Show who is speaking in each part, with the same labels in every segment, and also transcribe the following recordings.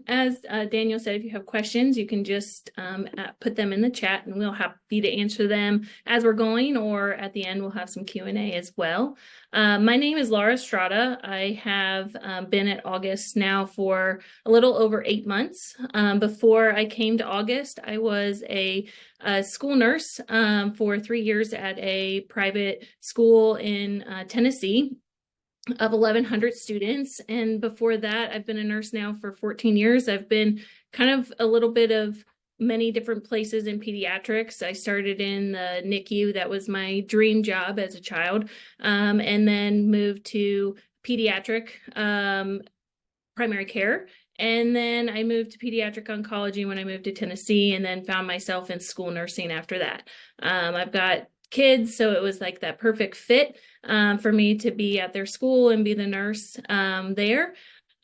Speaker 1: as Daniel said, if you have questions, you can just put them in the chat and we'll happy to answer them as we're going, or at the end we'll have some Q&A as well. My name is Laura Estrada. I have been at August now for a little over 8 months. Before I came to August, I was a school nurse for 3 years at a private school in Tennessee of 1,100 students. And before that, I've been a nurse now for 14 years. I've been kind of a little bit of many different places in pediatrics. I started in the NICU. That was my dream job as a child, and then moved to pediatric primary care. And then I moved to pediatric oncology when I moved to Tennessee, and then found myself in school nursing after that. I've got kids, so it was like that perfect fit for me to be at their school and be the nurse there.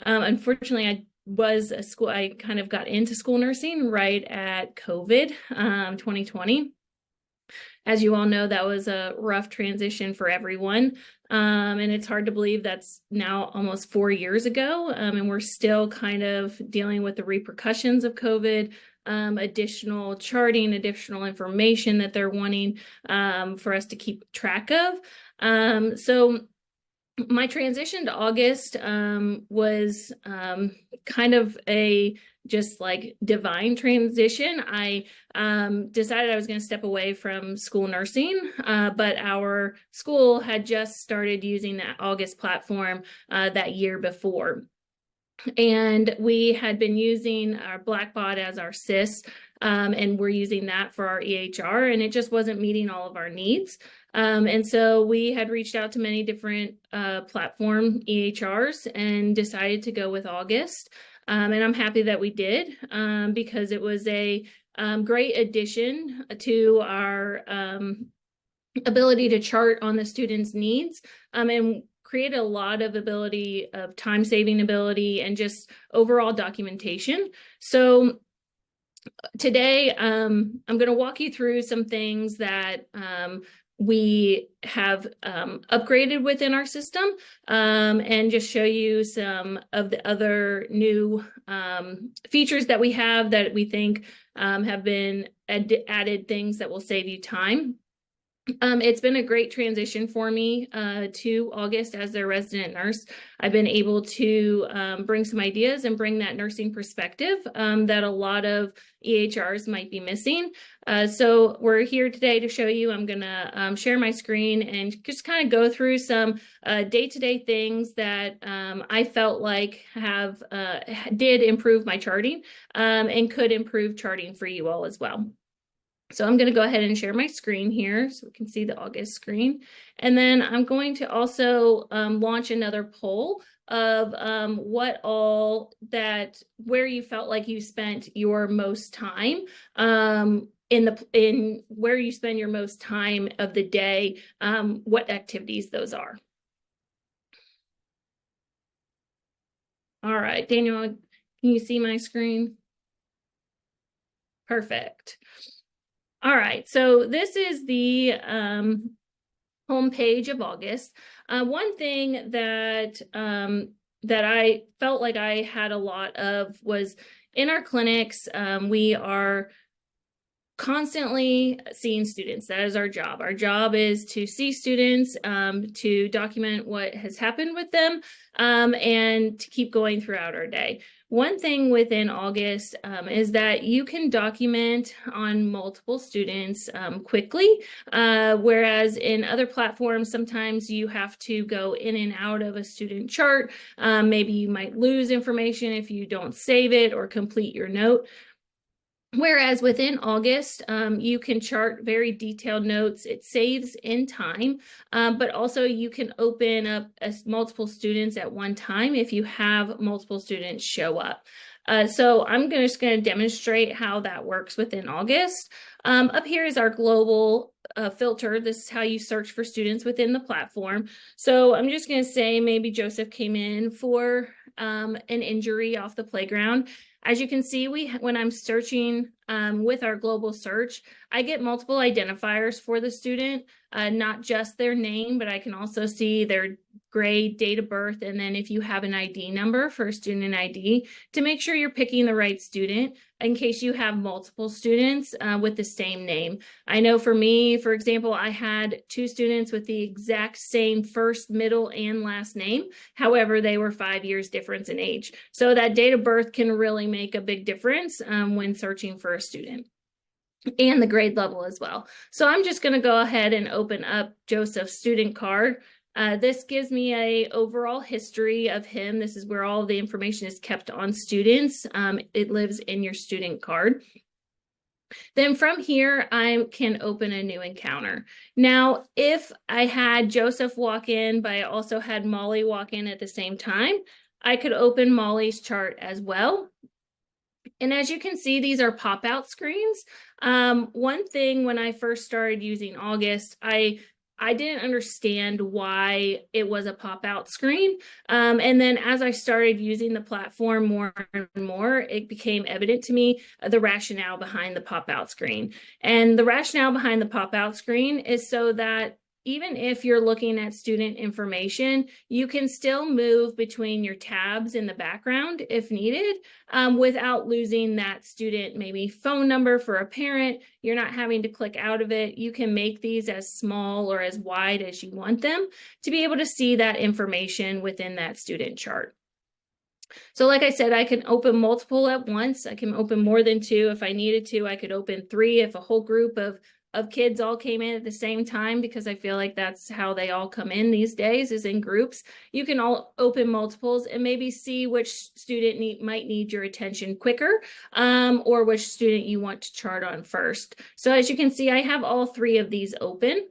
Speaker 1: Unfortunately, I kind of got into school nursing right at COVID 2020. As you all know, that was a rough transition for everyone. And it's hard to believe that's now almost 4 years ago. And we're still kind of dealing with the repercussions of COVID, additional charting, additional information that they're wanting for us to keep track of. So my transition to August was kind of a just like divine transition. I decided I was going to step away from school nursing, but our school had just started using that August platform that year before. And we had been using our Blackbot as our SIS, and we're using that for our EHR, and it just wasn't meeting all of our needs. And so we had reached out to many different platform EHRs and decided to go with August. And I'm happy that we did, because it was a great addition to our ability to chart on the students' needs, and create a lot of ability of time-saving ability and just overall documentation. So today, I'm going to walk you through some things that we have upgraded within our system, and just show you some of the other new features that we have that we think have been added things that will save you time. It's been a great transition for me to August as their resident nurse. I've been able to bring some ideas and bring that nursing perspective that a lot of EHRs might be missing. So we're here today to show you. I'm going to share my screen and just kind of go through some day-to-day things that I felt like did improve my charting and could improve charting for you all as well. So I'm going to go ahead and share my screen here so we can see the August screen. And then I'm going to also launch another poll of where you felt like you spent your most time in where you spend your most time of the day, what activities those are. All right, Daniel, can you see my screen? Perfect. All right, so this is the home page of August. One thing that I felt like I had a lot of was in our clinics, we are constantly seeing students. That is our job. Our job is to see students, to document what has happened with them, and to keep going throughout our day. One thing within August is that you can document on multiple students quickly, whereas in other platforms, sometimes you have to go in and out of a student chart. Maybe you might lose information if you don't save it or complete your note. Whereas within August, you can chart very detailed notes. It saves in time, but also you can open up multiple students at one time if you have multiple students show up. So I'm just going to demonstrate how that works within August. Up here is our global filter. This is how you search for students within the platform. So I'm just going to say maybe Joseph came in for an injury off the playground. As you can see, when I'm searching with our global search, I get multiple identifiers for the student, not just their name, but I can also see their grade, date of birth, and then if you have an ID number for a student ID to make sure you're picking the right student in case you have multiple students with the same name. I know for me, for example, I had 2 students with the exact same first, middle, and last name. However, they were 5 years difference in age. So that date of birth can really make a big difference when searching for a student, and the grade level as well. So I'm just going to go ahead and open up Joseph's student card. This gives me a overall history of him. This is where all the information is kept on students. It lives in your student card. Then from here, I can open a new encounter. Now, if I had Joseph walk in, but I also had Molly walk in at the same time, I could open Molly's chart as well. And as you can see, these are pop-out screens. One thing when I first started using August, I didn't understand why it was a pop-out screen. And then as I started using the platform more and more, it became evident to me the rationale behind the pop-out screen. And the rationale behind the pop-out screen is so that even if you're looking at student information, you can still move between your tabs in the background if needed without losing that student maybe phone number for a parent. You're not having to click out of it. You can make these as small or as wide as you want them to be able to see that information within that student chart. So like I said, I can open multiple at once. I can open more than 2 if I needed to. I could open 3 if a whole group of kids all came in at the same time, because I feel like that's how they all come in these days, is in groups. You can all open multiples and maybe see which student might need your attention quicker, or which student you want to chart on first. So as you can see, I have all 3 of these open.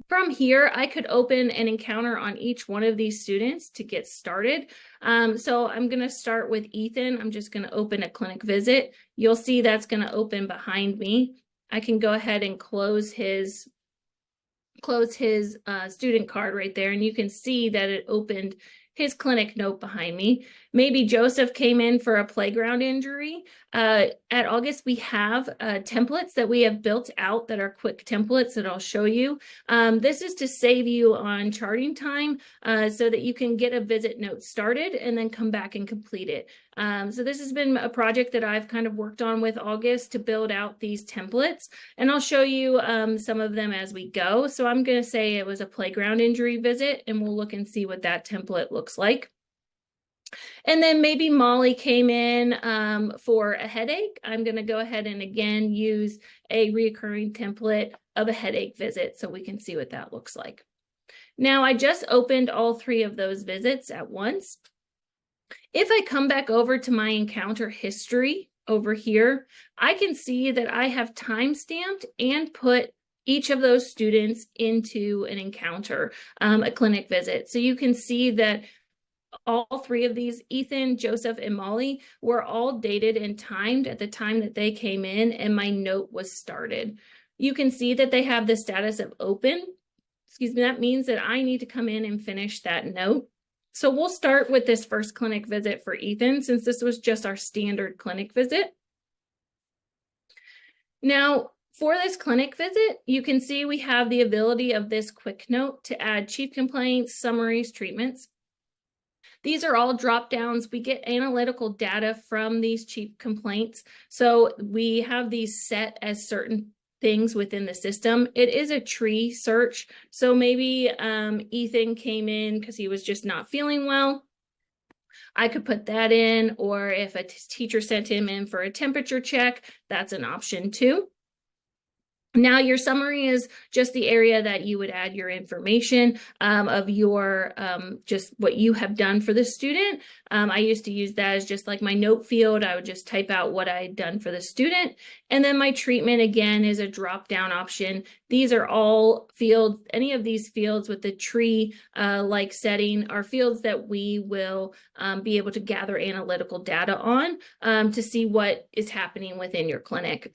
Speaker 1: From here, I could open an encounter on each one of these students to get started. So I'm going to start with Ethan. I'm just going to open a clinic visit. You'll see that's going to open behind me. I can go ahead and close his student card right there, and you can see that it opened his clinic note behind me. Maybe Joseph came in for a playground injury. At August, we have templates that we have built out that are quick templates that I'll show you. This is to save you on charting time so that you can get a visit note started and then come back and complete it. So this has been a project that I've kind of worked on with August to build out these templates, and I'll show you some of them as we go. So I'm going to say it was a playground injury visit, and we'll look and see what that template looks like. And then maybe Molly came in for a headache. I'm going to go ahead and again use a recurring template of a headache visit so we can see what that looks like. Now I just opened all 3 of those visits at once. If I come back over to my encounter history over here, I can see that I have time-stamped and put each of those students into an encounter, a clinic visit. So you can see that all 3 of these, Ethan, Joseph, and Molly, were all dated and timed at the time that they came in and my note was started. You can see that they have the status of open. Excuse me, that means that I need to come in and finish that note. So we'll start with this first clinic visit for Ethan, since this was just our standard clinic visit. Now, for this clinic visit, you can see we have the ability of this quick note to add chief complaints, summaries, treatments. These are all drop downs. We get analytical data from these chief complaints. So we have these set as certain things within the system. It is a tree search. So maybe Ethan came in because he was just not feeling well. I could put that in, or if a teacher sent him in for a temperature check, that's an option too. Now your summary is just the area that you would add your information of your just what you have done for the student. I used to use that as just like my note field. I would just type out what I had done for the student. And then my treatment again is a drop down option. These are all fields, any of these fields with the tree like setting are fields that we will be able to gather analytical data on to see what is happening within your clinic.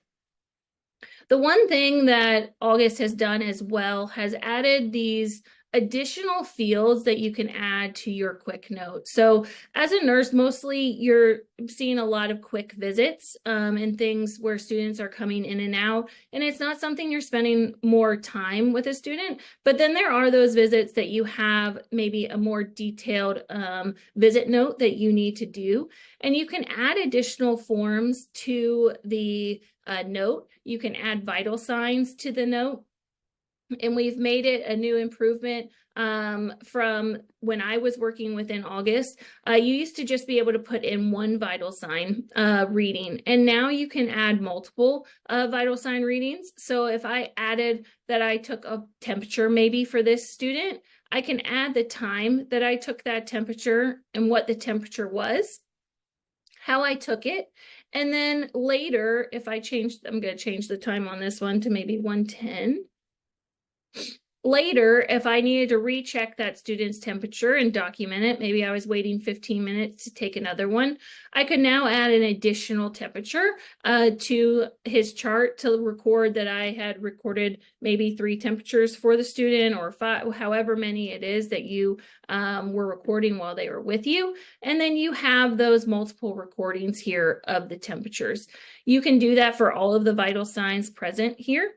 Speaker 1: The one thing that August has done as well has added these additional fields that you can add to your quick note. So as a nurse, mostly you're seeing a lot of quick visits and things where students are coming in and out, and it's not something you're spending more time with a student. But then there are those visits that you have maybe a more detailed visit note that you need to do, and you can add additional forms to the note. You can add vital signs to the note. And we've made it a new improvement from when I was working within August. You used to just be able to put in one vital sign reading, and now you can add multiple vital sign readings. So if I added that I took a temperature maybe for this student, I can add the time that I took that temperature and what the temperature was, how I took it, and then later, if I change, I'm going to change the time on this one to maybe 110. Later, if I needed to recheck that student's temperature and document it, maybe I was waiting 15 minutes to take another one, I could now add an additional temperature to his chart to record that I had recorded maybe 3 temperatures for the student, or 5, however many it is that you were recording while they were with you. And then you have those multiple recordings here of the temperatures. You can do that for all of the vital signs present here.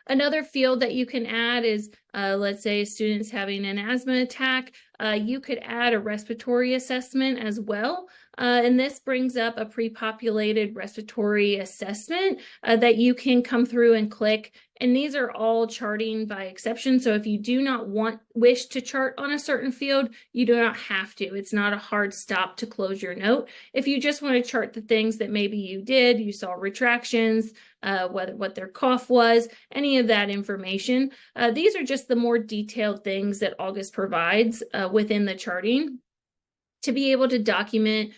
Speaker 1: Another field that you can add is, let's say students having an asthma attack, you could add a respiratory assessment as well. And this brings up a pre-populated respiratory assessment that you can come through and click. And these are all charting by exception. So if you do not wish to chart on a certain field, you do not have to. It's not a hard stop to close your note. If you just want to chart the things that maybe you saw retractions, what their cough was, any of that information. These are just the more detailed things that August provides within the charting to be able to document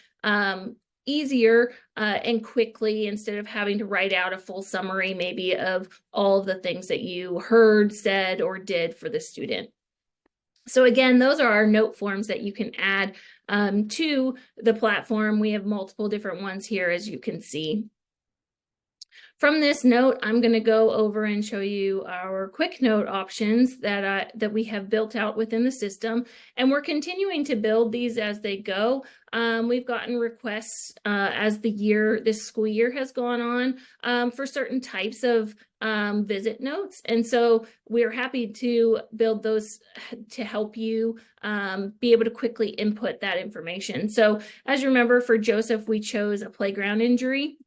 Speaker 1: easier and quickly, instead of having to write out a full summary maybe of all of the things that you heard, said, or did for the student. So again, those are our note forms that you can add to the platform. We have multiple different ones here, as you can see. From this note, I'm going to go over and show you our quick note options that we have built out within the system, and we're continuing to build these as they go. We've gotten requests as this school year has gone on for certain types of visit notes, and so we're happy to build those to help you be able to quickly input that information. So as you remember, for Joseph, we chose a playground injury.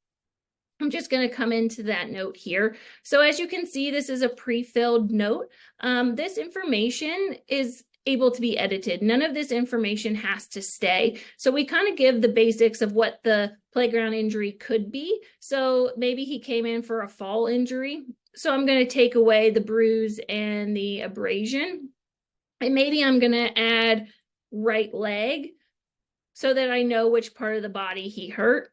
Speaker 1: I'm just going to come into that note here. So as you can see, this is a pre-filled note. This information is able to be edited. None of this information has to stay. So we kind of give the basics of what the playground injury could be. So maybe he came in for a fall injury. So I'm going to take away the bruise and the abrasion. And maybe I'm going to add right leg so that I know which part of the body he hurt.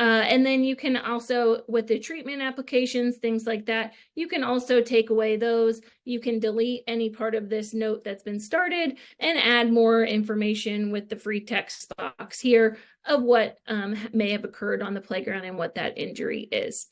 Speaker 1: And then you can also, with the treatment applications, things like that, you can also take away those. You can delete any part of this note that's been started and add more information with the free text box here of what may have occurred on the playground and what that injury is.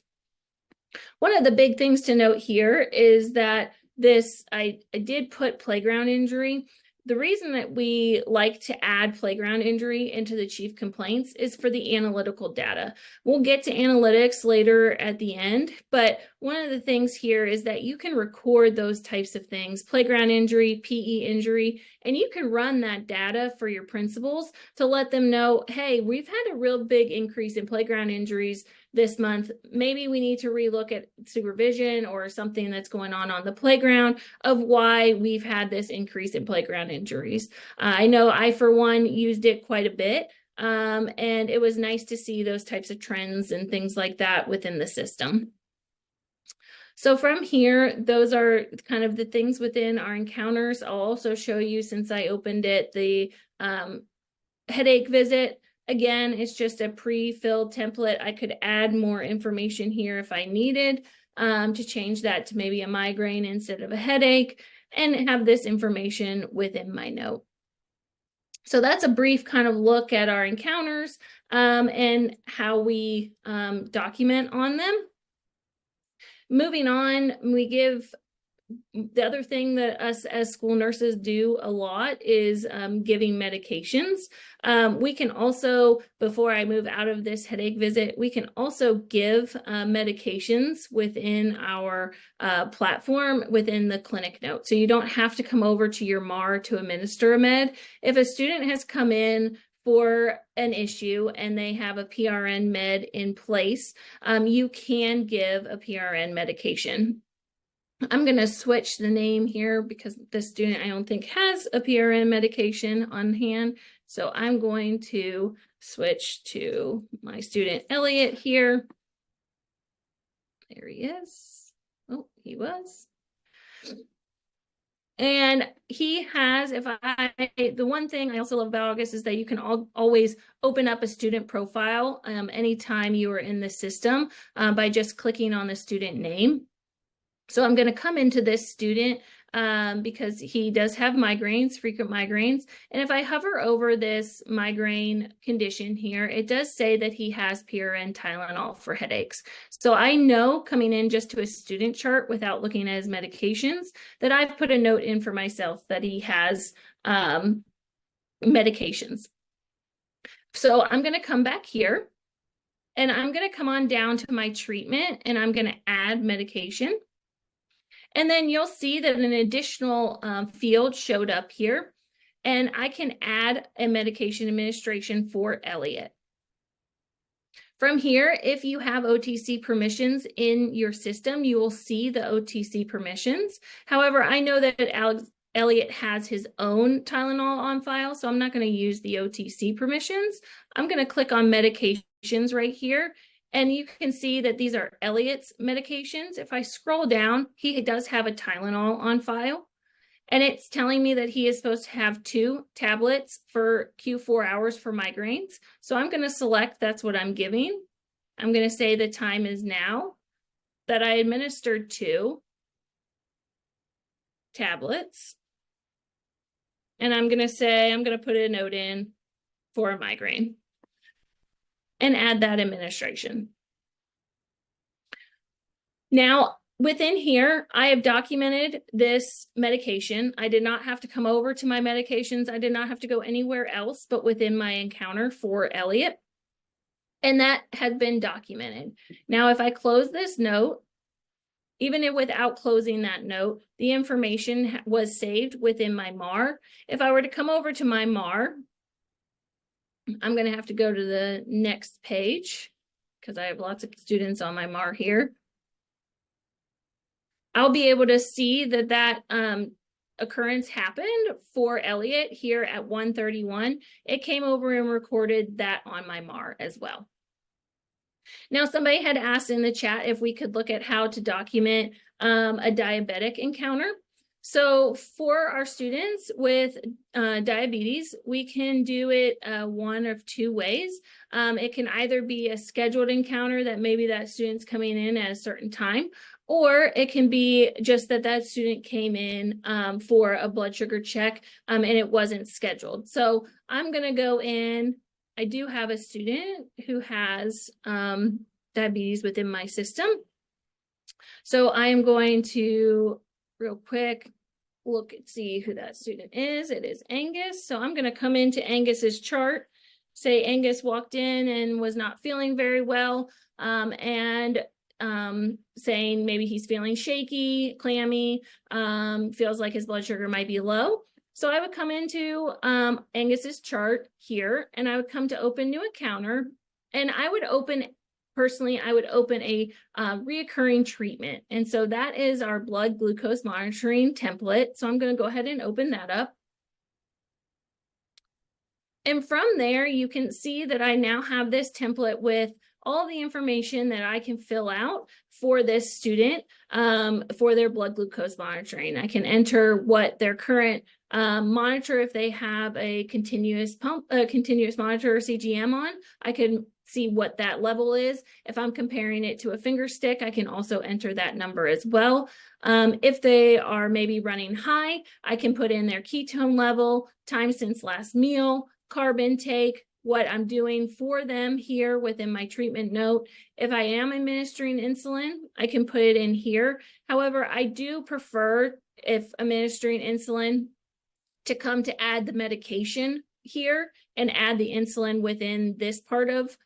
Speaker 1: One of the big things to note here is that I did put playground injury. The reason that we like to add playground injury into the chief complaints is for the analytical data. We'll get to analytics later at the end, but one of the things here is that you can record those types of things, playground injury, PE injury, and you can run that data for your principals to let them know, hey, we've had a real big increase in playground injuries this month. Maybe we need to relook at supervision or something that's going on the playground of why we've had this increase in playground injuries. I know I, for one, used it quite a bit, and it was nice to see those types of trends and things like that within the system. So from here, those are kind of the things within our encounters. I'll also show you, since I opened it, the headache visit. Again, it's just a pre-filled template. I could add more information here if I needed to change that to maybe a migraine instead of a headache, and have this information within my note. So that's a brief kind of look at our encounters and how we document on them. Moving on, we give the other thing that us as school nurses do a lot is giving medications. We can also, before I move out of this headache visit, we can also give medications within our platform within the clinic note. So you don't have to come over to your MAR to administer a med. If a student has come in for an issue and they have a PRN med in place, you can give a PRN medication. I'm going to switch the name here because the student I don't think has a PRN medication on hand. So I'm going to switch to my student Elliot here. There he is. Oh, he was. And he has, the one thing I also love about August is that you can always open up a student profile anytime you are in the system by just clicking on the student name. So I'm going to come into this student because he does have migraines, frequent migraines. And if I hover over this migraine condition here, it does say that he has PRN Tylenol for headaches. So I know coming in just to a student chart without looking at his medications that I've put a note in for myself that he has medications. So I'm going to come back here and I'm going to come on down to my treatment and I'm going to add medication. And then you'll see that an additional field showed up here, and I can add a medication administration for Elliot. From here, if you have OTC permissions in your system, you will see the OTC permissions. However, I know that Elliot has his own Tylenol on file, so I'm not going to use the OTC permissions. I'm going to click on medications right here. And you can see that these are Elliot's medications. If I scroll down, he does have a Tylenol on file. And it's telling me that he is supposed to have 2 tablets for Q4 hours for migraines. So I'm going to select that's what I'm giving. I'm going to say the time is now that I administered 2 tablets. And I'm going to put a note in for a migraine and add that administration. Now, within here, I have documented this medication. I did not have to come over to my medications. I did not have to go anywhere else but within my encounter for Elliot. And that has been documented. Now, if I close this note, even without closing that note, the information was saved within my MAR. If I were to come over to my MAR, I'm going to have to go to the next page because I have lots of students on my MAR here. I'll be able to see that occurrence happened for Elliot here at 1:31. It came over and recorded that on my MAR as well. Now, somebody had asked in the chat if we could look at how to document a diabetic encounter. So for our students with diabetes, we can do it one of 2 ways. It can either be a scheduled encounter that maybe that student's coming in at a certain time, or it can be just that student came in for a blood sugar check and it wasn't scheduled. So I'm going to go in. I do have a student who has diabetes within my system. So I am going to real quick look and see who that student is. It is Angus. So I'm going to come into Angus's chart, say Angus walked in and was not feeling very well, and saying maybe he's feeling shaky, clammy, feels like his blood sugar might be low. So I would come into Angus's chart here, and I would come to open new encounter, and I would open personally, I would open a reoccurring treatment. And so that is our blood glucose monitoring template. So I'm going to go ahead and open that up. And from there, you can see that I now have this template with all the information that I can fill out for this student for their blood glucose monitoring. I can enter what their current monitor, if they have a continuous monitor or CGM on, I can see what that level is. If I'm comparing it to a finger stick, I can also enter that number as well. If they are maybe running high, I can put in their ketone level, time since last meal, carb intake, what I'm doing for them here within my treatment note. If I am administering insulin, I can put it in here. However, I do prefer, if administering insulin, to come to add the medication here and add the insulin within this part of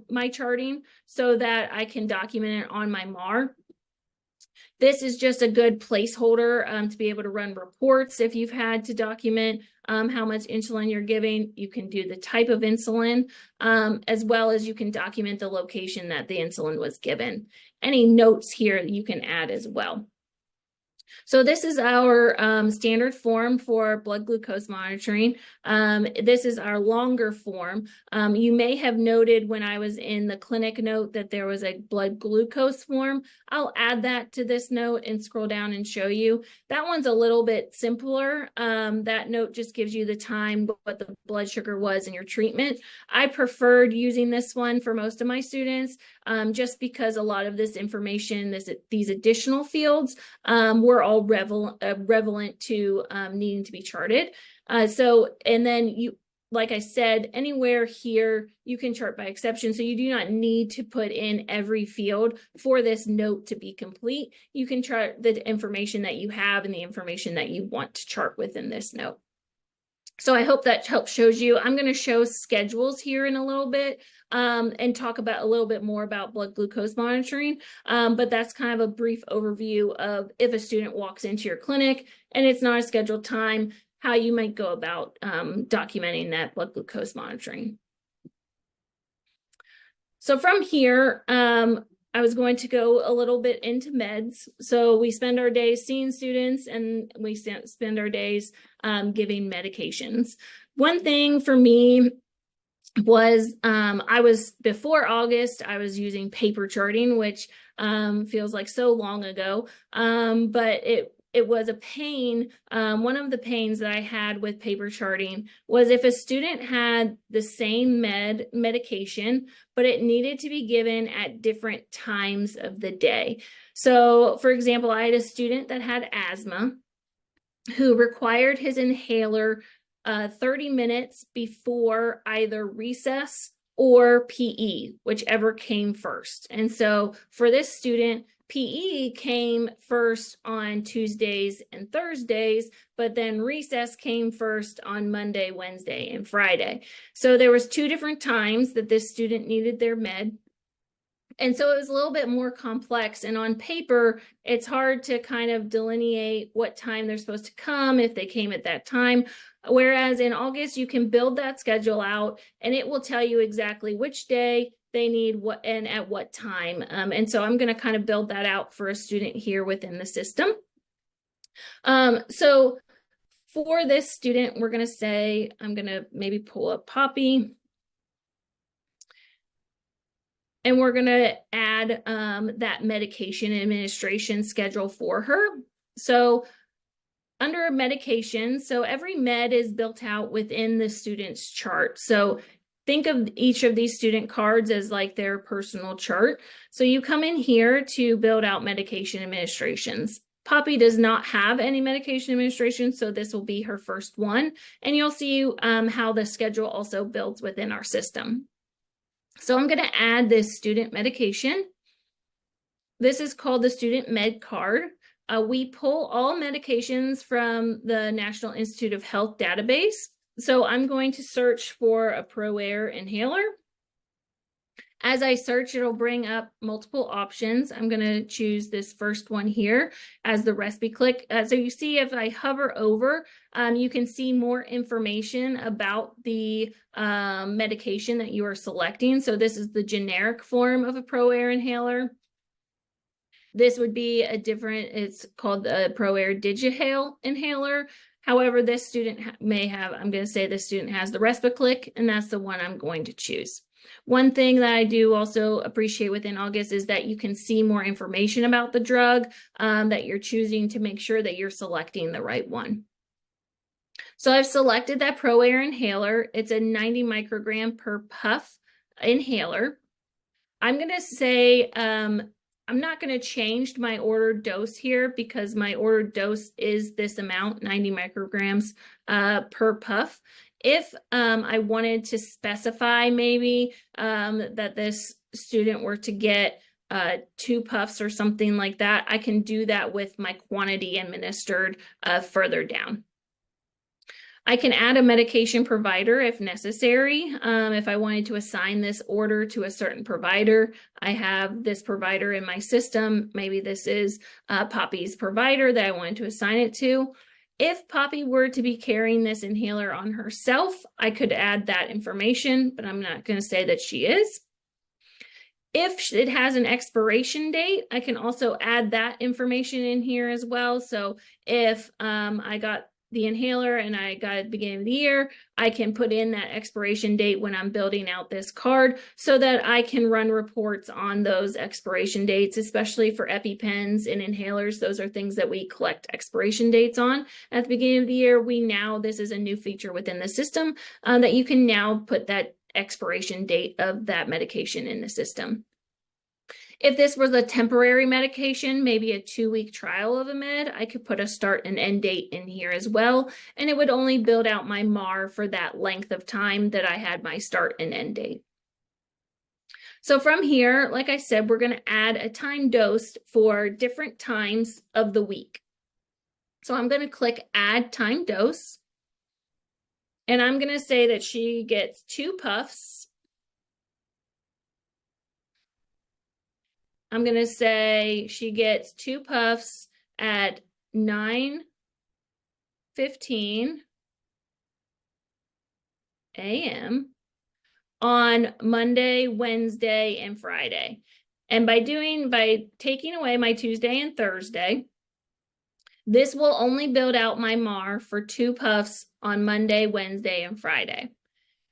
Speaker 1: my charting so that I can document it on my MAR. This is just a good placeholder to be able to run reports. If you've had to document how much insulin you're giving, you can do the type of insulin, as well as you can document the location that the insulin was given. Any notes here you can add as well. So this is our standard form for blood glucose monitoring. This is our longer form. You may have noted when I was in the clinic note that there was a blood glucose form. I'll add that to this note and scroll down and show you. That one's a little bit simpler. That note just gives you the time, what the blood sugar was in your treatment. I preferred using this one for most of my students, just because a lot of this information, these additional fields, were all relevant to needing to be charted. And then you, like I said, anywhere here you can chart by exception. So you do not need to put in every field for this note to be complete. You can chart the information that you have and the information that you want to chart within this note. So I hope that shows you. I'm going to show schedules here in a little bit and talk about a little bit more about blood glucose monitoring. But that's kind of a brief overview of if a student walks into your clinic and it's not a scheduled time, how you might go about documenting that blood glucose monitoring. So from here, I was going to go a little bit into meds. So we spend our days seeing students and we spend our days giving medications. One thing for me was before August, I was using paper charting, which feels like so long ago, but it was a pain. One of the pains that I had with paper charting was if a student had the same medication, but it needed to be given at different times of the day. So for example, I had a student that had asthma who required his inhaler 30 minutes before either recess or PE, whichever came first. And so for this student, PE came first on Tuesdays and Thursdays, but then recess came first on Monday, Wednesday, and Friday. So there was 2 different times that this student needed their med. And so it was a little bit more complex. And on paper, it's hard to kind of delineate what time they're supposed to come if they came at that time. Whereas in August, you can build that schedule out and it will tell you exactly which day they need what and at what time. And so I'm going to kind of build that out for a student here within the system. So for this student, we're going to say, I'm going to maybe pull up Poppy. And we're going to add that medication administration schedule for her. So under medication, so every med is built out within the student's chart. So think of each of these student cards as like their personal chart. So you come in here to build out medication administrations. Poppy does not have any medication administration, so this will be her first one. And you'll see how the schedule also builds within our system. So I'm going to add this student medication. This is called the student med card. We pull all medications from the National Institute of Health database. So I'm going to search for a ProAir inhaler. As I search, it'll bring up multiple options. I'm going to choose this first one here as the recipe click. So you see if I hover over, you can see more information about the medication that you are selecting. So this is the generic form of a ProAir inhaler. This would be a different, it's called the ProAir Digihale inhaler. However, this student may have, I'm going to say this student has the RespiClick, and that's the one I'm going to choose. One thing that I do also appreciate within August is that you can see more information about the drug that you're choosing to make sure that you're selecting the right one. So I've selected that ProAir inhaler. It's a 90 microgram per puff inhaler. I'm going to say, I'm not going to change my ordered dose here because my ordered dose is this amount, 90 micrograms per puff. If I wanted to specify maybe that this student were to get 2 puffs or something like that, I can do that with my quantity administered further down. I can add a medication provider if necessary. If I wanted to assign this order to a certain provider, I have this provider in my system. Maybe this is Poppy's provider that I wanted to assign it to. If Poppy were to be carrying this inhaler on herself, I could add that information, but I'm not going to say that she is. If it has an expiration date, I can also add that information in here as well. So if I got the inhaler and I got it at the beginning of the year, I can put in that expiration date when I'm building out this card so that I can run reports on those expiration dates, especially for EpiPens and inhalers. Those are things that we collect expiration dates on at the beginning of the year. This is a new feature within the system that you can now put that expiration date of that medication in the system. If this was a temporary medication, maybe a 2-week trial of a med, I could put a start and end date in here as well, and it would only build out my MAR for that length of time that I had my start and end date. So from here, like I said, we're going to add a time dose for different times of the week. So I'm going to click Add Time Dose, and I'm going to say that she gets 2 puffs. I'm going to say she gets 2 puffs at 9:15 a.m. on Monday, Wednesday, and Friday. And by taking away my Tuesday and Thursday, this will only build out my MAR for 2 puffs on Monday, Wednesday, and Friday.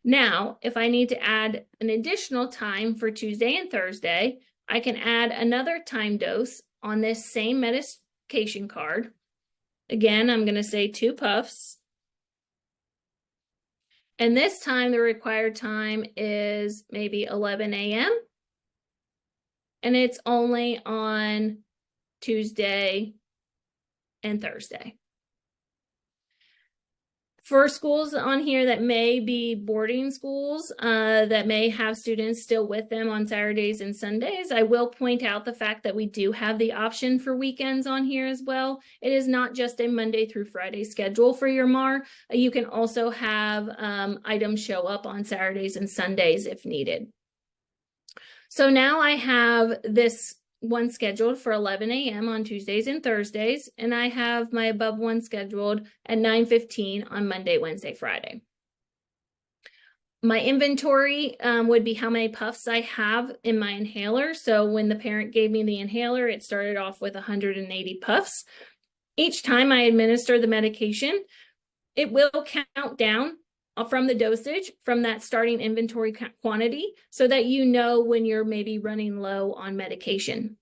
Speaker 1: Now, if I need to add an additional time for Tuesday and Thursday, I can add another time dose on this same medication card. Again, I'm going to say 2 puffs. And this time, the required time is maybe 11 a.m. And it's only on Tuesday and Thursday. For schools on here that may be boarding schools that may have students still with them on Saturdays and Sundays, I will point out the fact that we do have the option for weekends on here as well. It is not just a Monday through Friday schedule for your MAR. You can also have items show up on Saturdays and Sundays if needed. So now I have this one scheduled for 11 a.m. on Tuesdays and Thursdays, and I have my above one scheduled at 9:15 on Monday, Wednesday, Friday. My inventory would be how many puffs I have in my inhaler. So when the parent gave me the inhaler, it started off with 180 puffs. Each time I administer the medication, it will count down from the dosage from that starting inventory quantity so that you know when you're maybe running low on medication.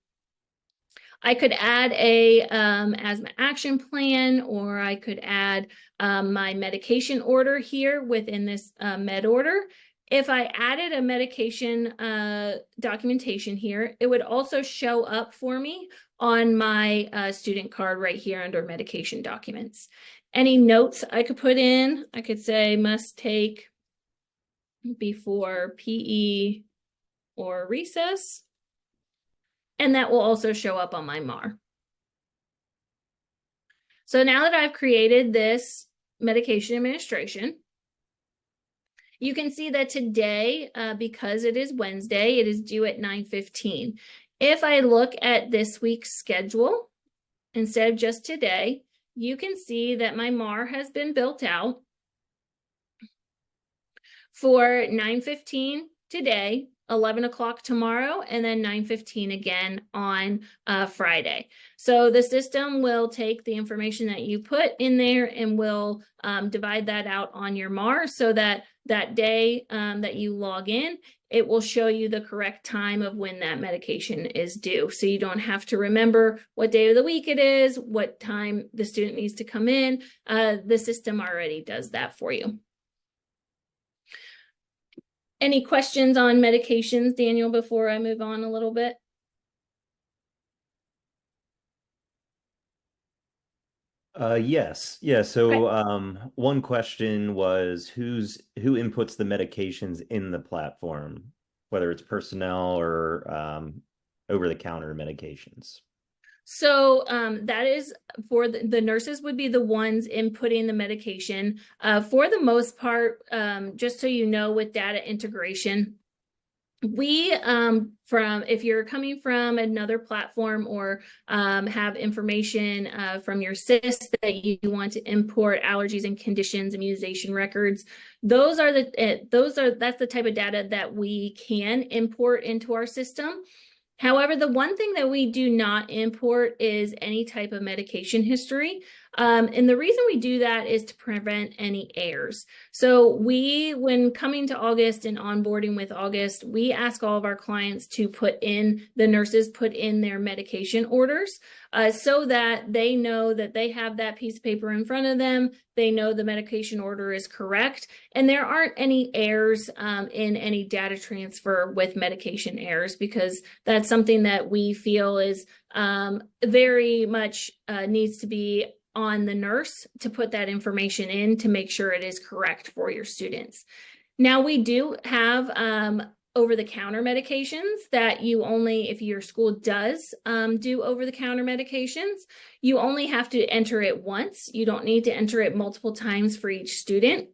Speaker 1: I could add a asthma action plan, or I could add my medication order here within this med order. If I added a medication documentation here, it would also show up for me on my student card right here under medication documents. Any notes I could put in, I could say must take before PE or recess, and that will also show up on my MAR. So now that I've created this medication administration, you can see that today, because it is Wednesday, it is due at 9:15. If I look at this week's schedule, instead of just today, you can see that my MAR has been built out for 9:15 today, 11 o'clock tomorrow, and then 9:15 again on Friday. So the system will take the information that you put in there and will divide that out on your MAR so that that day that you log in, it will show you the correct time of when that medication is due. So you don't have to remember what day of the week it is, what time the student needs to come in. The system already does that for you. Any questions on medications, Daniel, before I move on a little bit?
Speaker 2: Yes. Yeah. So,
Speaker 1: Okay.
Speaker 2: one question was who inputs the medications in the platform, whether it's personnel or over-the-counter medications.
Speaker 1: So that is for the nurses would be the ones inputting the medication. For the most part, just so you know, with data integration, we from if you're coming from another platform or have information from your SIS that you want to import allergies and conditions, immunization records, that's the type of data that we can import into our system. However, the one thing that we do not import is any type of medication history. And the reason we do that is to prevent any errors. So when coming to August and onboarding with August, we ask all of our clients to the nurses put in their medication orders so that they know that they have that piece of paper in front of them. They know the medication order is correct, and there aren't any errors in any data transfer with medication errors, because that's something that we feel is very much needs to be on the nurse to put that information in to make sure it is correct for your students. Now, we do have over-the-counter medications that if your school does do over-the-counter medications, you only have to enter it once. You don't need to enter it multiple times for each student.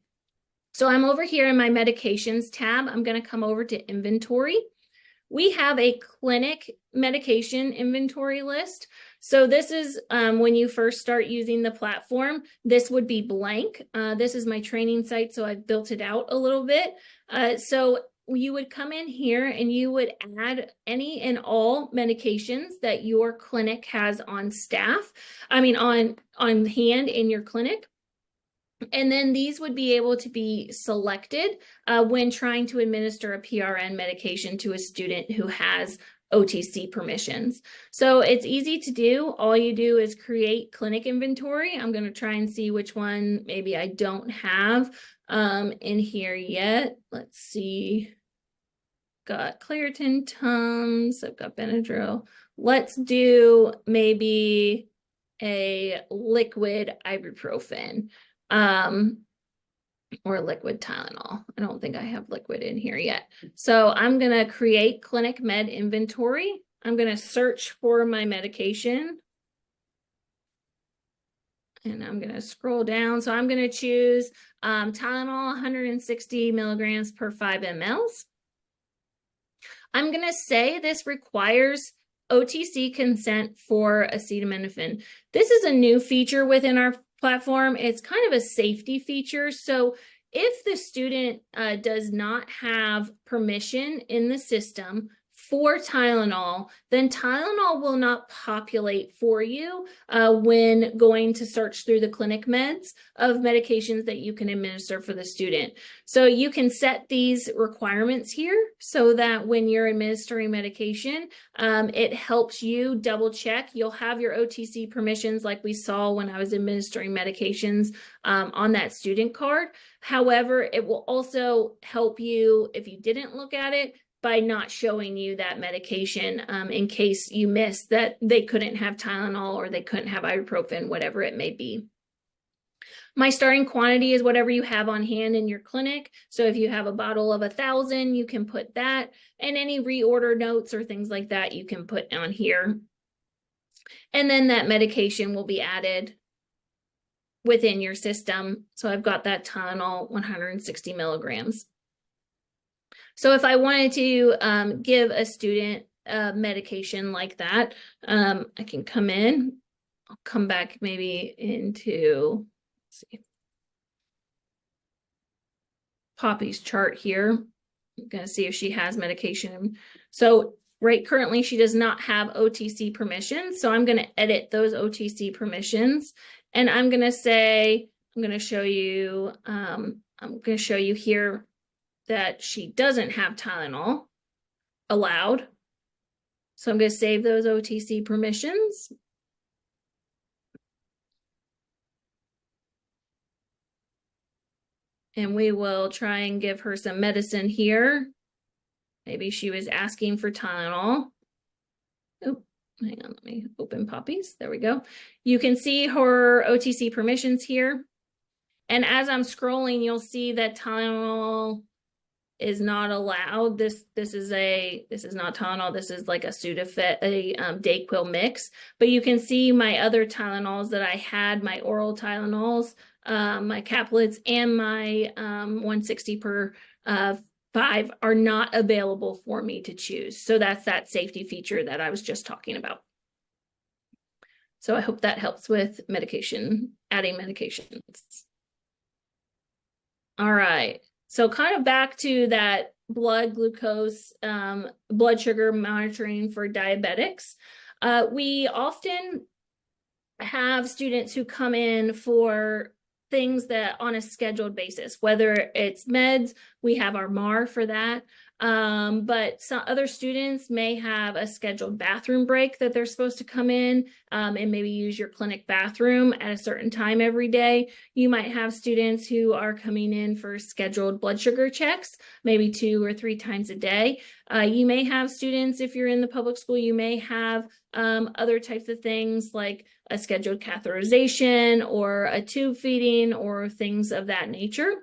Speaker 1: So I'm over here in my medications tab. I'm going to come over to inventory. We have a clinic medication inventory list. So this is when you first start using the platform, this would be blank. This is my training site, so I've built it out a little bit. So you would come in here and you would add any and all medications that your clinic has on on hand in your clinic. And then these would be able to be selected when trying to administer a PRN medication to a student who has OTC permissions. So it's easy to do. All you do is create clinic inventory. I'm going to try and see which one maybe I don't have in here yet. Let's see. Got Claritin, Tums. I've got Benadryl. Let's do maybe a liquid ibuprofen or liquid Tylenol. I don't think I have liquid in here yet. So I'm going to create clinic med inventory. I'm going to search for my medication. And I'm going to scroll down. So I'm going to choose Tylenol 160 milligrams per 5 mLs. I'm going to say this requires OTC consent for acetaminophen. This is a new feature within our platform. It's kind of a safety feature. So if the student does not have permission in the system for Tylenol, then Tylenol will not populate for you when going to search through the clinic meds of medications that you can administer for the student. So you can set these requirements here so that when you're administering medication, it helps you double check. You'll have your OTC permissions like we saw when I was administering medications on that student card. However, it will also help you if you didn't look at it by not showing you that medication in case you missed that they couldn't have Tylenol or they couldn't have ibuprofen, whatever it may be. My starting quantity is whatever you have on hand in your clinic. So if you have a bottle of 1,000, you can put that, and any reorder notes or things like that you can put on here. And then that medication will be added within your system. So I've got that Tylenol 160 milligrams. So if I wanted to give a student a medication like that, I can come in. I'll come back maybe into, let's see, Poppy's chart here. I'm going to see if she has medication. So currently she does not have OTC permissions. So I'm going to edit those OTC permissions. And I'm going to say, I'm going to show you here that she doesn't have Tylenol allowed. So I'm going to save those OTC permissions. And we will try and give her some medicine here. Maybe she was asking for Tylenol. Oop, hang on, let me open Poppy's. There we go. You can see her OTC permissions here. And as I'm scrolling, you'll see that Tylenol is not allowed. This is not Tylenol. This is like a Sudafed, a Dayquil mix. But you can see my other Tylenols that I had, my oral Tylenols, my caplets, and my 160 per 5 are not available for me to choose. So that's that safety feature that I was just talking about. So I hope that helps with medication, adding medications. All right. So kind of back to that blood glucose, blood sugar monitoring for diabetics. We often have students who come in for things that on a scheduled basis, whether it's meds, we have our MAR for that. But some other students may have a scheduled bathroom break that they're supposed to come in and maybe use your clinic bathroom at a certain time every day. You might have students who are coming in for scheduled blood sugar checks, maybe 2 or 3 times a day. You may have students, if you're in the public school, you may have other types of things like a scheduled catheterization or a tube feeding or things of that nature.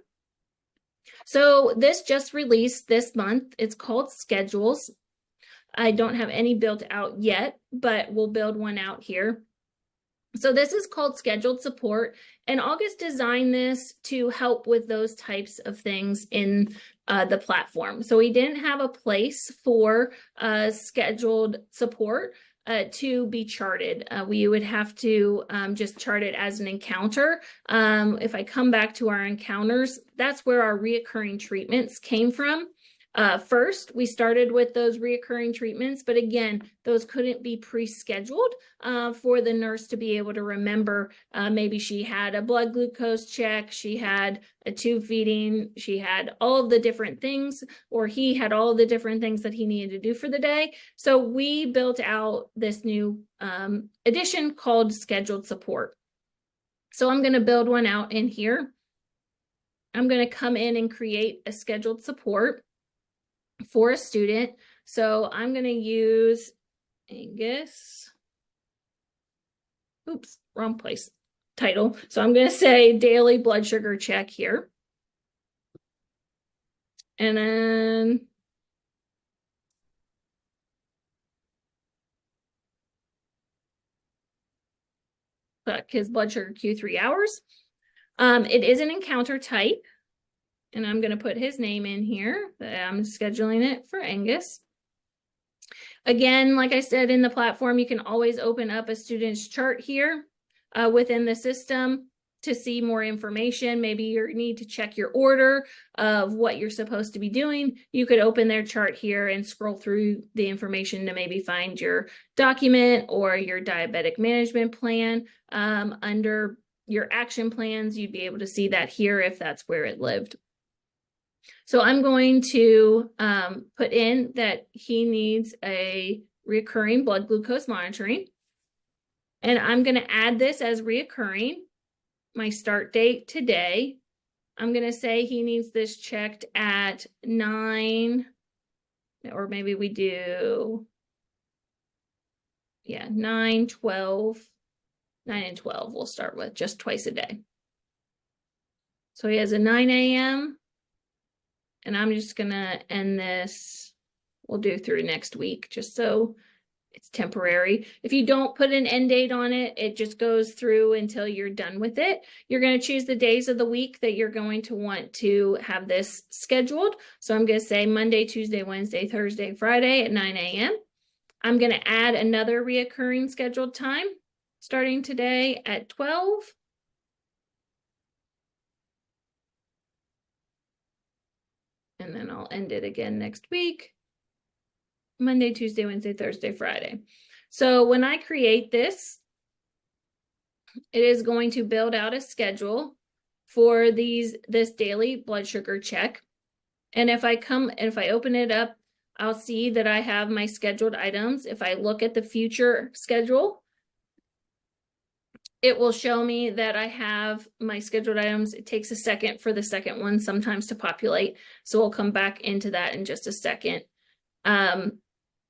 Speaker 1: So this just released this month. It's called Schedules. I don't have any built out yet, but we'll build one out here. So this is called Scheduled Support, and August designed this to help with those types of things in the platform. So we didn't have a place for scheduled support to be charted. We would have to just chart it as an encounter. If I come back to our encounters, that's where our reoccurring treatments came from. First, we started with those reoccurring treatments, but again, those couldn't be pre-scheduled for the nurse to be able to remember. Maybe she had a blood glucose check, she had a tube feeding, she had all of the different things, or he had all of the different things that he needed to do for the day. So we built out this new edition called Scheduled Support. So I'm going to build one out in here. I'm going to come in and create a scheduled support for a student. So I'm going to use Angus. Oops, wrong place. Title. So I'm going to say daily blood sugar check here. And then put his blood sugar Q3 hours. It is an encounter type. And I'm going to put his name in here. I'm scheduling it for Angus. Again, like I said, in the platform, you can always open up a student's chart here within the system to see more information. Maybe you need to check your order of what you're supposed to be doing. You could open their chart here and scroll through the information to maybe find your document or your diabetic management plan. Under your action plans, you'd be able to see that here if that's where it lived. So I'm going to put in that he needs a recurring blood glucose monitoring. And I'm going to add this as reoccurring. My start date today. I'm going to say he needs this checked at 9, or maybe we do, 9, 12, 9 and 12 we'll start with, just twice a day. So he has a 9 a.m. And I'm just going to end this. We'll do through next week, just so it's temporary. If you don't put an end date on it, it just goes through until you're done with it. You're going to choose the days of the week that you're going to want to have this scheduled. So I'm going to say Monday, Tuesday, Wednesday, Thursday, Friday at 9 a.m. I'm going to add another reoccurring scheduled time starting today at 12. And then I'll end it again next week. Monday, Tuesday, Wednesday, Thursday, Friday. So when I create this, it is going to build out a schedule for this daily blood sugar check. And if I open it up, I'll see that I have my scheduled items. If I look at the future schedule, it will show me that I have my scheduled items. It takes a second for the second one sometimes to populate. So we'll come back into that in just a second.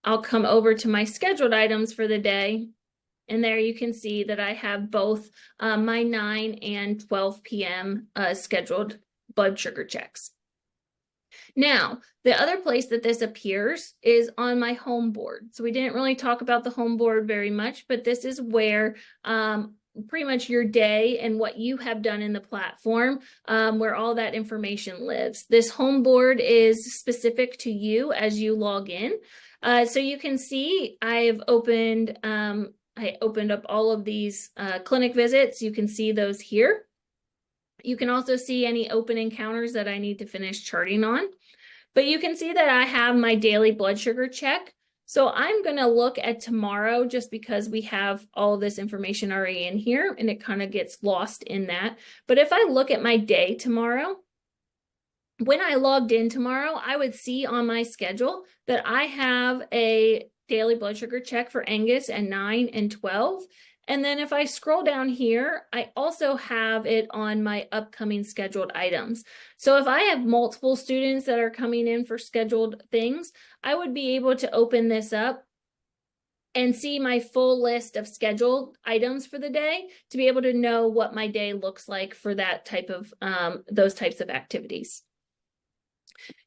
Speaker 1: I'll come over to my scheduled items for the day. And there you can see that I have both my 9 and 12 p.m. Scheduled blood sugar checks. Now, the other place that this appears is on my home board. So we didn't really talk about the home board very much, but this is where pretty much your day and what you have done in the platform, where all that information lives. This home board is specific to you as you log in. So you can see I opened up all of these clinic visits. You can see those here. You can also see any open encounters that I need to finish charting on. But you can see that I have my daily blood sugar check. So I'm going to look at tomorrow just because we have all of this information already in here and it kind of gets lost in that. But if I look at my day tomorrow, when I logged in tomorrow, I would see on my schedule that I have a daily blood sugar check for Angus at 9 and 12. And then if I scroll down here, I also have it on my upcoming scheduled items. So if I have multiple students that are coming in for scheduled things, I would be able to open this up and see my full list of scheduled items for the day to be able to know what my day looks like for that type of those types of activities.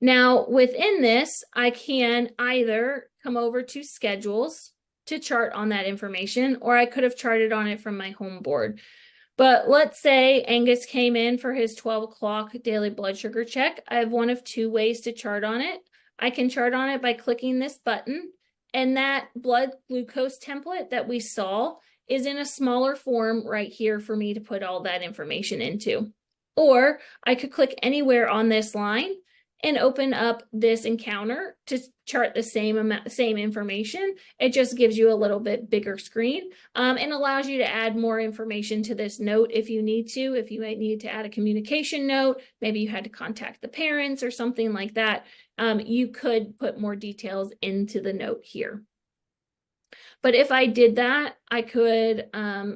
Speaker 1: Now, within this, I can either come over to schedules to chart on that information, or I could have charted on it from my home board. But let's say Angus came in for his 12 o'clock daily blood sugar check. I have one of two ways to chart on it. I can chart on it by clicking this button, and that blood glucose template that we saw is in a smaller form right here for me to put all that information into. Or I could click anywhere on this line and open up this encounter to chart the same information. It just gives you a little bit bigger screen and allows you to add more information to this note if you need to. If you might need to add a communication note, maybe you had to contact the parents or something like that, you could put more details into the note here. But if I did that, I could,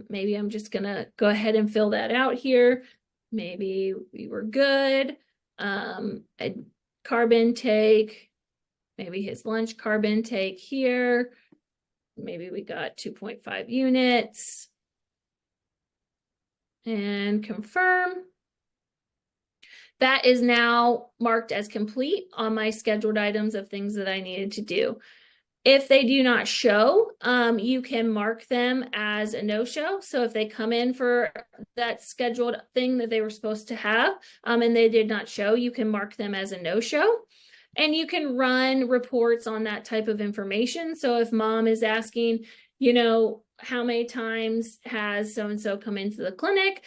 Speaker 1: maybe I'm just gonna go ahead and fill that out here. Maybe we were good. A carb intake, maybe his lunch carb intake here. Maybe we got 2.5 units. And confirm. That is now marked as complete on my scheduled items of things that I needed to do. If they do not show, you can mark them as a no-show. So if they come in for that scheduled thing that they were supposed to have and they did not show, you can mark them as a no-show. And you can run reports on that type of information. So if mom is asking, you know, how many times has so-and-so come into the clinic,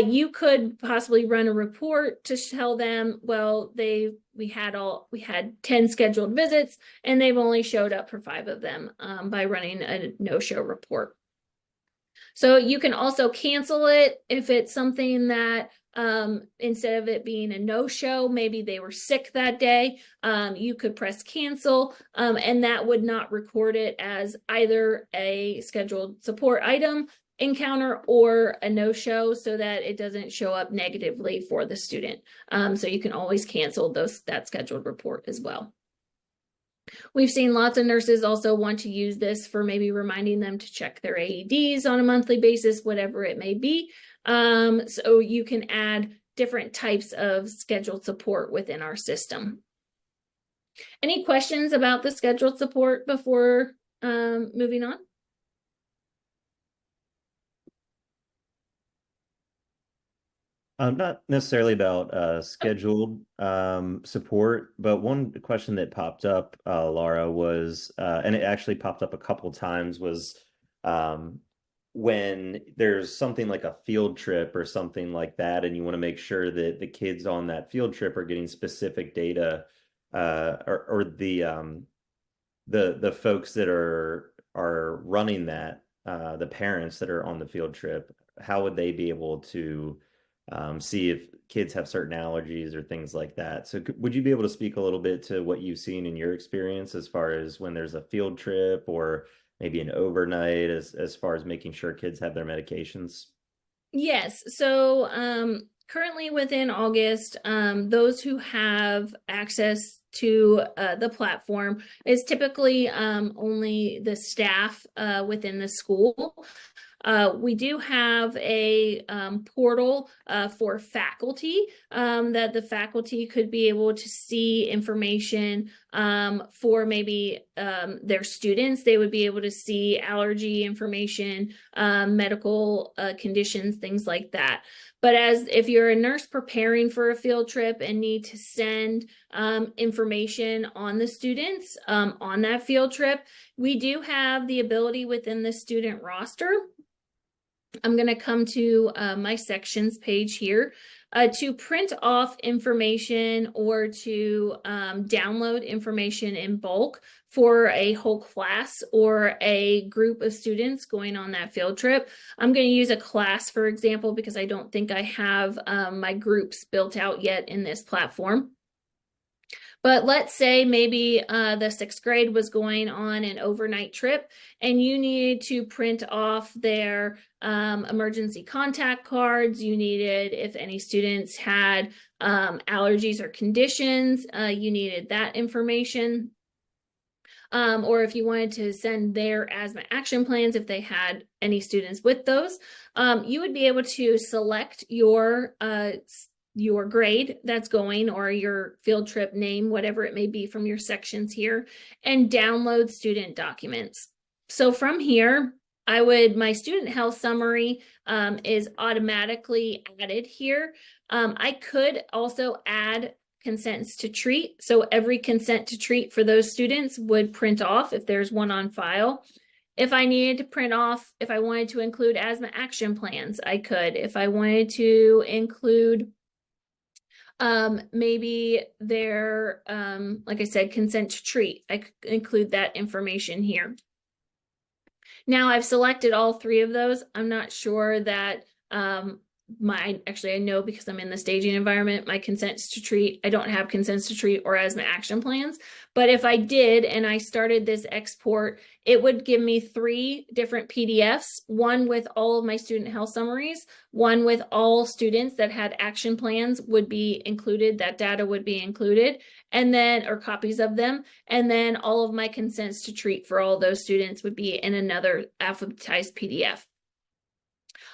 Speaker 1: you could possibly run a report to tell them, well, we had 10 scheduled visits and they've only showed up for 5 of them by running a no-show report. So you can also cancel it if it's something that instead of it being a no-show, maybe they were sick that day, you could press cancel and that would not record it as either a scheduled support item encounter or a no-show so that it doesn't show up negatively for the student. So you can always cancel that scheduled report as well. We've seen lots of nurses also want to use this for maybe reminding them to check their AEDs on a monthly basis, whatever it may be. So you can add different types of scheduled support within our system. Any questions about the scheduled support before moving on?
Speaker 2: Not necessarily about scheduled support, but one question that popped up, Laura, was, and it actually popped up a couple times, was when there's something like a field trip or something like that, and you want to make sure that the kids on that field trip are getting specific data, or the folks that are running that, the parents that are on the field trip, how would they be able to see if kids have certain allergies or things like that? So would you be able to speak a little bit to what you've seen in your experience as far as when there's a field trip or maybe an overnight, as far as making sure kids have their medications?
Speaker 1: Yes. So currently within August, those who have access to the platform is typically only the staff within the school. We do have a portal for faculty that the faculty could be able to see information for maybe their students. They would be able to see allergy information, medical conditions, things like that. But as if you're a nurse preparing for a field trip and need to send information on the students on that field trip, we do have the ability within the student roster. I'm going to come to my sections page here to print off information or to download information in bulk for a whole class or a group of students going on that field trip. I'm going to use a class, for example, because I don't think I have my groups built out yet in this platform. But let's say maybe the 6th grade was going on an overnight trip and you needed to print off their emergency contact cards. You needed, if any students had allergies or conditions, you needed that information. Or if you wanted to send their asthma action plans, if they had any students with those, you would be able to select your grade that's going or your field trip name, whatever it may be from your sections here, and download student documents. So from here, my student health summary is automatically added here. I could also add consents to treat. So every consent to treat for those students would print off if there's one on file. If I needed to print off, if I wanted to include asthma action plans, I could. If I wanted to include maybe their, like I said, consent to treat, I could include that information here. Now I've selected all 3 of those. I'm not sure that actually I know because I'm in the staging environment, my consents to treat, I don't have consents to treat or asthma action plans. But if I did and I started this export, it would give me 3 different PDFs, one with all of my student health summaries, one with all students that had action plans would be included, that data would be included, and then, or copies of them, and then all of my consents to treat for all those students would be in another alphabetized PDF.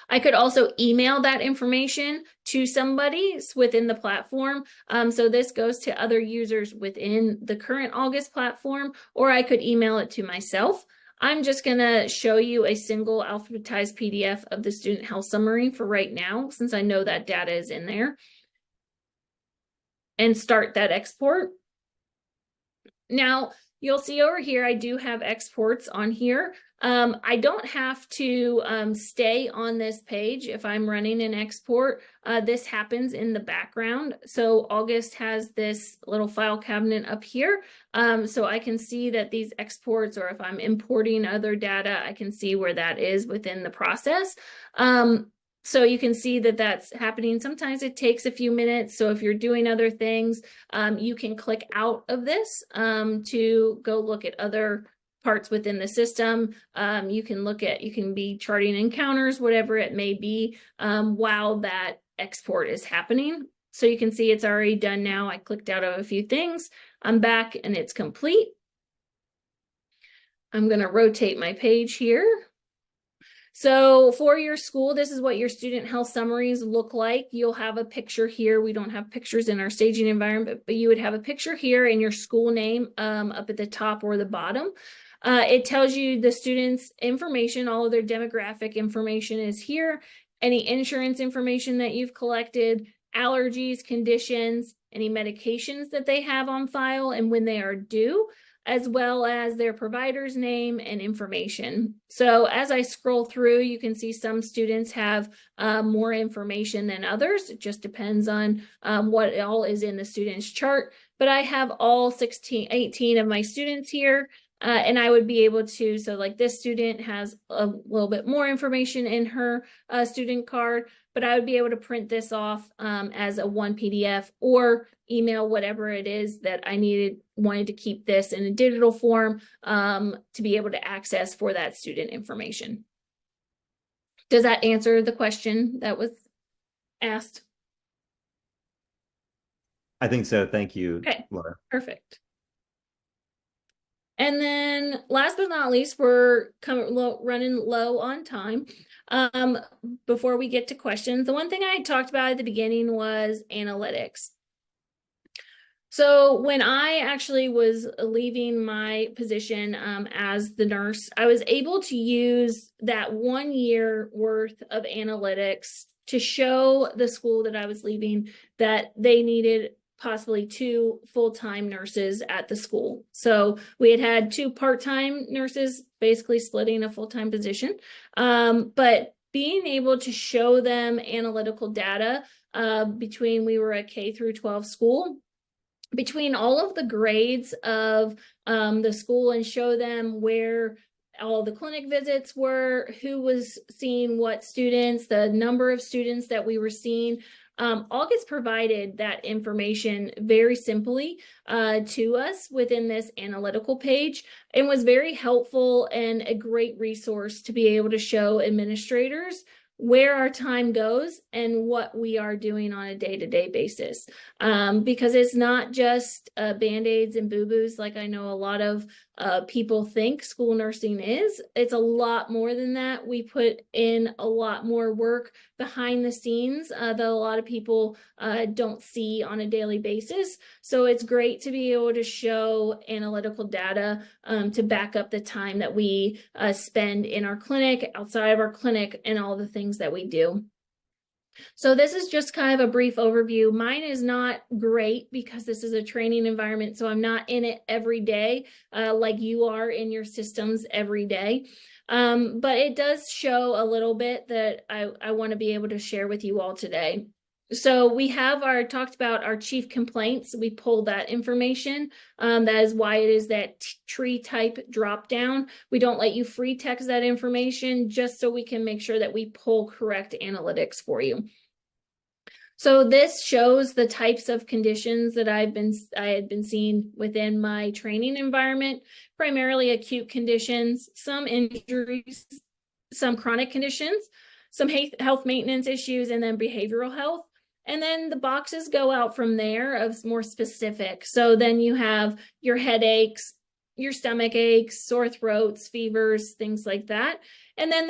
Speaker 1: I could also email that information to somebody within the platform. So this goes to other users within the current August platform, or I could email it to myself. I'm just going to show you a single alphabetized PDF of the student health summary for right now, since I know that data is in there, and start that export. Now, you'll see over here, I do have exports on here. I don't have to stay on this page if I'm running an export. This happens in the background. So August has this little file cabinet up here. So I can see that these exports, or if I'm importing other data, I can see where that is within the process. So you can see that that's happening. Sometimes it takes a few minutes. So if you're doing other things, you can click out of this to go look at other parts within the system. You can be charting encounters, whatever it may be, while that export is happening. So you can see it's already done now. I clicked out of a few things. I'm back and it's complete. I'm going to rotate my page here. So for your school, this is what your student health summaries look like. You'll have a picture here. We don't have pictures in our staging environment, but you would have a picture here and your school name up at the top or the bottom. It tells you the students' information, all of their demographic information is here. Any insurance information that you've collected, allergies, conditions, any medications that they have on file and when they are due, as well as their provider's name and information. So as I scroll through, you can see some students have more information than others. It just depends on what all is in the student's chart. But I have all 18 of my students here. And I would be able to, so like this student has a little bit more information in her student card, but I would be able to print this off as a one PDF or email whatever it is that I wanted to keep this in a digital form to be able to access for that student information. Does that answer the question that was asked?
Speaker 2: I think so. Thank you,
Speaker 1: Okay,
Speaker 2: Laura.
Speaker 1: perfect. And then last but not least, we're running low on time. Um, Before we get to questions, the one thing I talked about at the beginning was analytics. So when I actually was leaving my position as the nurse, I was able to use that 1 year worth of analytics to show the school that I was leaving that they needed possibly 2 full-time nurses at the school. So we had 2 part-time nurses, basically splitting a full-time position. But being able to show them analytical data we were a K through 12 school, between all of the grades of the school, and show them where all the clinic visits were, who was seeing what students, the number of students that we were seeing. All gets provided that information very simply to us within this analytical page, and was very helpful and a great resource to be able to show administrators where our time goes and what we are doing on a day-to-day basis. Because it's not just Band-Aids and boo-boos like I know a lot of people think school nursing is. It's a lot more than that. We put in a lot more work behind the scenes that a lot of people don't see on a daily basis. So it's great to be able to show analytical data to back up the time that we spend in our clinic, outside of our clinic, and all the things that we do. So this is just kind of a brief overview. Mine is not great because this is a training environment, so I'm not in it every day like you are in your systems every day. But it does show a little bit that I want to be able to share with you all today. So we have talked about our chief complaints. We pulled that information. That is why it is that tree type drop down. We don't let you free text that information just so we can make sure that we pull correct analytics for you. So this shows the types of conditions that I had been seeing within my training environment, primarily acute conditions, some injuries, some chronic conditions, some health maintenance issues, and then behavioral health. And then the boxes go out from there of more specific. So then you have your headaches, your stomach aches, sore throats, fevers, things like that. And then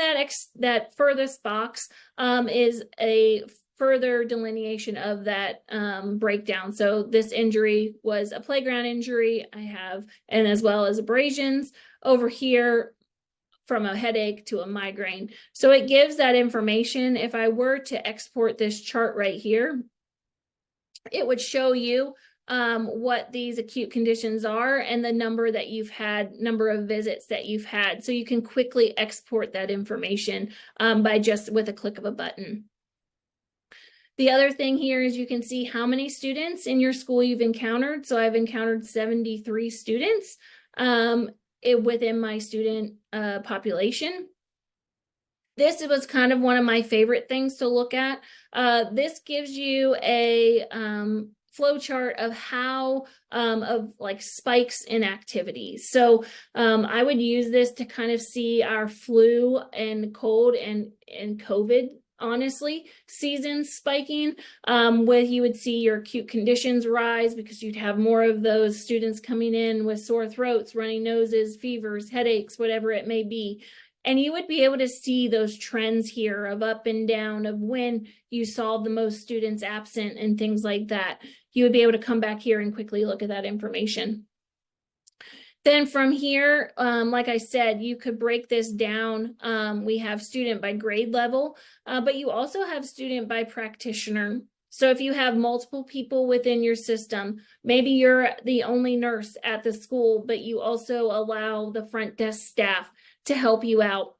Speaker 1: that furthest box is a further delineation of that breakdown. So this injury was a playground injury and as well as abrasions over here, from a headache to a migraine. So it gives that information. If I were to export this chart right here, it would show you what these acute conditions are and the number number of visits that you've had. So you can quickly export that information by just with a click of a button. The other thing here is you can see how many students in your school you've encountered. So I've encountered 73 students within my student population. This was kind of one of my favorite things to look at. This gives you a flow chart of of like spikes in activity. So I would use this to kind of see our flu and cold and COVID, honestly, seasons spiking, you would see your acute conditions rise because you'd have more of those students coming in with sore throats, runny noses, fevers, headaches, whatever it may be. And you would be able to see those trends here of up and down of when you saw the most students absent and things like that. You would be able to come back here and quickly look at that information. Then from here, like I said, you could break this down. We have student by grade level, but you also have student by practitioner. So if you have multiple people within your system, maybe you're the only nurse at the school, but you also allow the front desk staff to help you out,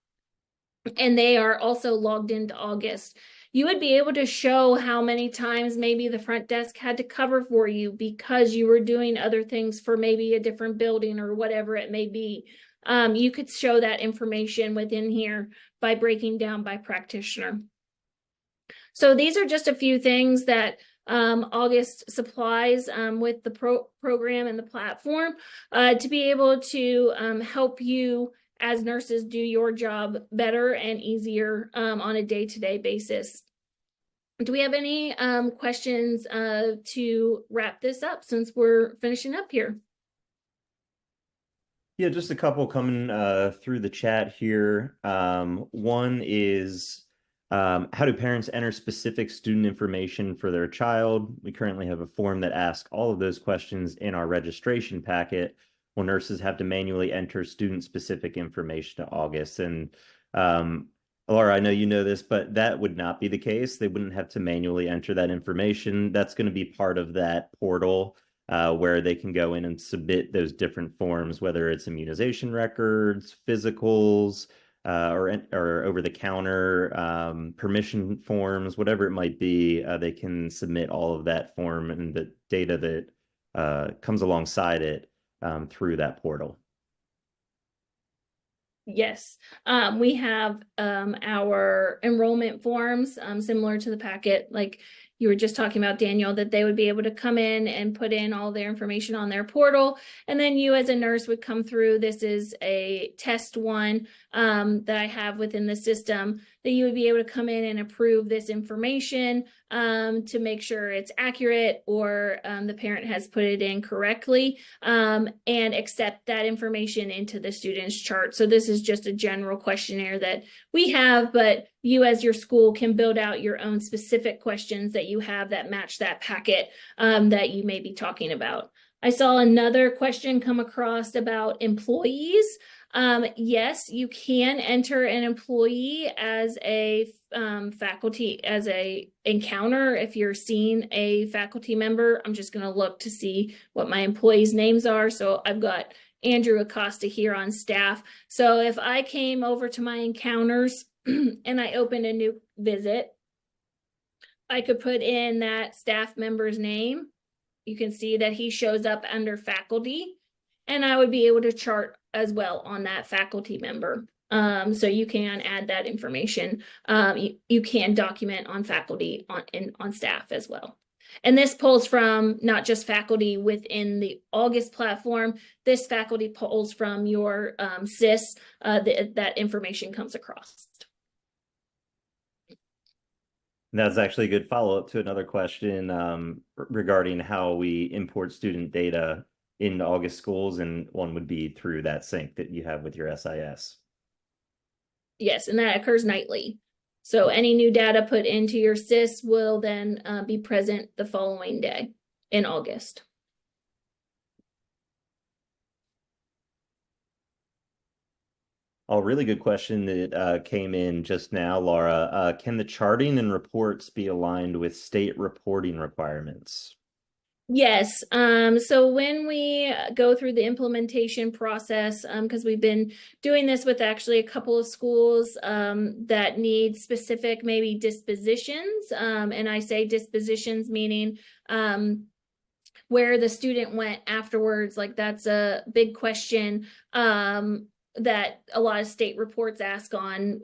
Speaker 1: and they are also logged into August. You would be able to show how many times maybe the front desk had to cover for you because you were doing other things for maybe a different building or whatever it may be. You could show that information within here by breaking down by practitioner. So these are just a few things that August supplies with the program and the platform to be able to help you as nurses do your job better and easier on a day-to-day basis. Do we have any questions to wrap this up since we're finishing up here?
Speaker 2: Yeah, just a couple coming through the chat here. One is how do parents enter specific student information for their child? We currently have a form that asks all of those questions in our registration packet. Well, nurses have to manually enter student-specific information to August. And Laura, I know you know this, but that would not be the case. They wouldn't have to manually enter that information. That's going to be part of that portal where they can go in and submit those different forms, whether it's immunization records, physicals, or over-the-counter permission forms, whatever it might be. They can submit all of that form and the data that comes alongside it through that portal.
Speaker 1: Yes, we have our enrollment forms similar to the packet, like you were just talking about, Daniel, that they would be able to come in and put in all their information on their portal. And then you as a nurse would come through. This is a test one that I have within the system that you would be able to come in and approve this information to make sure it's accurate or the parent has put it in correctly and accept that information into the student's chart. So this is just a general questionnaire that we have, but you as your school can build out your own specific questions that you have that match that packet that you may be talking about. I saw another question come across about employees. Yes, you can enter an employee as a faculty, as a encounter. If you're seeing a faculty member, I'm just going to look to see what my employees' names are. So I've got Andrew Acosta here on staff. So if I came over to my encounters and I opened a new visit, I could put in that staff member's name. You can see that he shows up under faculty, and I would be able to chart as well on that faculty member. So you can add that information. You can document on faculty on staff as well. And this pulls from not just faculty within the August platform. This faculty pulls from your SIS. That information comes across.
Speaker 2: That's actually a good follow-up to another question regarding how we import student data into August schools, and one would be through that sync that you have with your SIS.
Speaker 1: Yes, and that occurs nightly. So any new data put into your SIS will then be present the following day in August.
Speaker 2: Oh, really good question that came in just now, Laura. Can the charting and reports be aligned with state reporting requirements?
Speaker 1: Yes. So when we go through the implementation process, because we've been doing this with actually a couple of schools that need specific maybe dispositions, and I say dispositions meaning where the student went afterwards, like that's a big question that a lot of state reports ask on.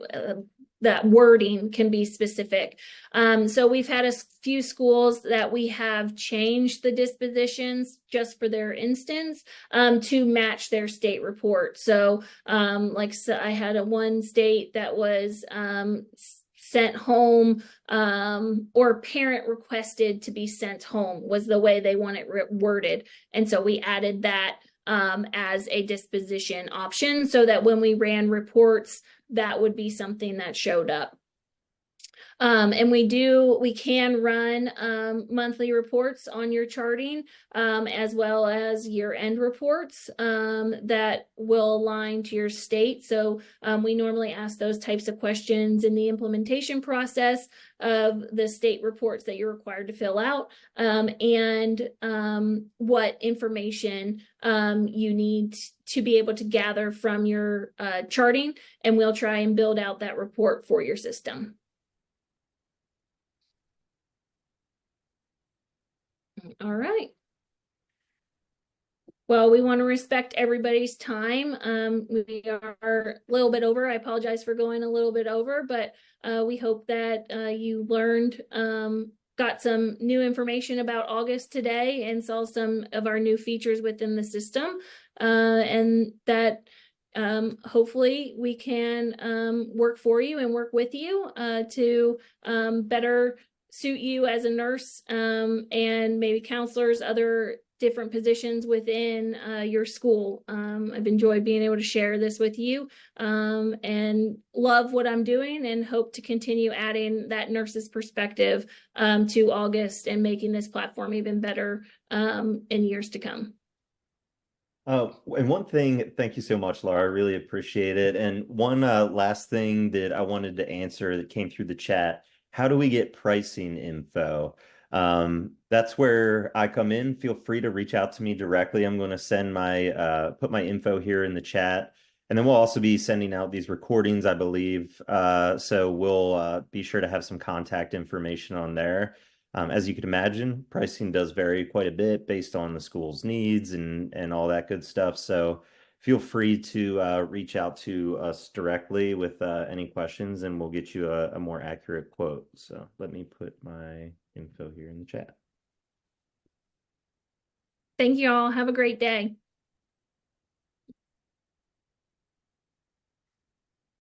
Speaker 1: That wording can be specific. So we've had a few schools that we have changed the dispositions just for their instance to match their state report. So I had one state that was sent home or parent requested to be sent home was the way they want it worded. And so we added that as a disposition option so that when we ran reports, that would be something that showed up. And we can run monthly reports on your charting as well as year-end reports that will align to your state. So we normally ask those types of questions in the implementation process of the state reports that you're required to fill out and what information you need to be able to gather from your charting, and we'll try and build out that report for your system. All right. Well, we want to respect everybody's time. We are a little bit over. I apologize for going a little bit over, but we hope that you learned, got some new information about August today and saw some of our new features within the system, and that hopefully we can work for you and work with you to better suit you as a nurse, and maybe counselors, other different positions within your school. I've enjoyed being able to share this with you, and love what I'm doing, and hope to continue adding that nurse's perspective to August and making this platform even better in years to come.
Speaker 2: And one thing, thank you so much, Laura. I really appreciate it. And one last thing that I wanted to answer that came through the chat, how do we get pricing info? That's where I come in. Feel free to reach out to me directly. I'm going to send put my info here in the chat. And then we'll also be sending out these recordings, I believe. So we'll be sure to have some contact information on there. As you can imagine, pricing does vary quite a bit based on the school's needs and all that good stuff. So feel free to reach out to us directly with any questions, and we'll get you a more accurate quote. So let me put my info here in the chat.
Speaker 1: Thank you all. Have a great day.